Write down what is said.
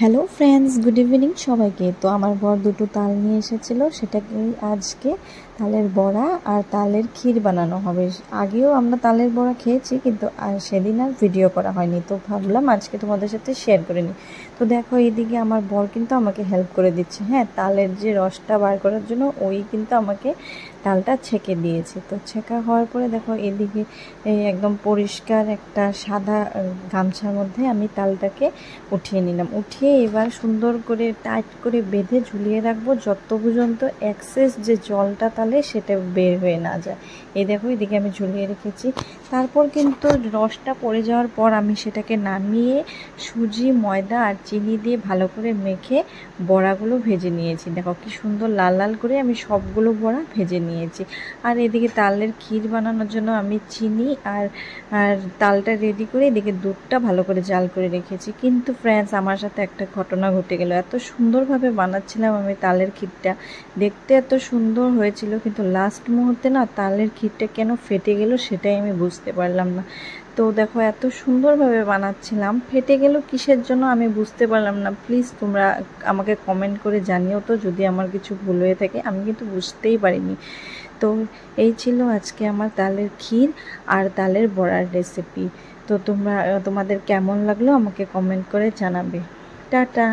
Hello friends, good evening সবাইকে। তো আমার বর দুটো তাল নিয়ে এসেছিল, সেটাকে আজকে তালের বড়া আর তালের ক্ষীর বানানো হবে। আগেও আমরা তালের বড়া খেয়েছি, কিন্তু সেদিন আর ভিডিও করা হয়নি, তো ভাবলাম আজকে তোমাদের সাথে শেয়ার করে নিই। তো দেখো, এইদিকে আমার বর কিন্তু আমাকে হেল্প করে দিচ্ছে। হ্যাঁ, তালের যে রসটা বার করার জন্য ওই কিন্তু আমাকে তালটা ছেঁকে দিয়েছে। তো ছেঁকা হওয়ার পরে দেখো, এদিকে এই একদম পরিষ্কার একটা সাদা গামছার মধ্যে আমি তালটাকে উঠিয়ে নিলাম। উঠিয়ে এবার সুন্দর করে টাইট করে বেঁধে ঝুলিয়ে রাখবো, যত পর্যন্ত এক্সেস যে জলটা তালে সেটা বের হয়ে না যায়। এই দেখো, এদিকে আমি ঝুলিয়ে রেখেছি। তারপর কিন্তু রসটা পড়ে যাওয়ার পর আমি সেটাকে নামিয়ে সুজি, ময়দা আর চিনি দিয়ে ভালো করে মেখে বড়াগুলো ভেজে নিয়েছি। দেখো কি সুন্দর লাল লাল করে আমি সবগুলো বড়া ভেজে নিয়েছি। আর এদিকে তালের ক্ষীর বানানোর জন্য আমি চিনি আর তালটা রেডি করে এদিকে দুধটা ভালো করে জাল করে রেখেছি। কিন্তু ফ্রেন্ডস, আমার সাথে একটা ঘটনা ঘটে গেল। এত সুন্দরভাবে বানাচ্ছিলাম আমি তালের ক্ষীরটা, দেখতে এত সুন্দর হয়েছিল, কিন্তু লাস্ট মুহূর্তে না তালের ক্ষীরটা কেন ফেটে গেল সেটাই আমি বুঝতে পারলাম না। তো দেখো, এত সুন্দরভাবে বানাচ্ছিলাম, ফেটে গেল কিসের জন্য আমি বুঝতে পারলাম না। প্লিজ তোমরা আমাকে কমেন্ট করে জানিও তো, যদি আমার কিছু ভুল হয়ে থাকে। আমি কিন্তু বুঝতেই পারিনি। তো এই ছিল আজকে আমার তালের ক্ষীর আর তালের বড়ার রেসিপি। তো তোমাদের কেমন লাগলো আমাকে কমেন্ট করে জানাবে। টাটা।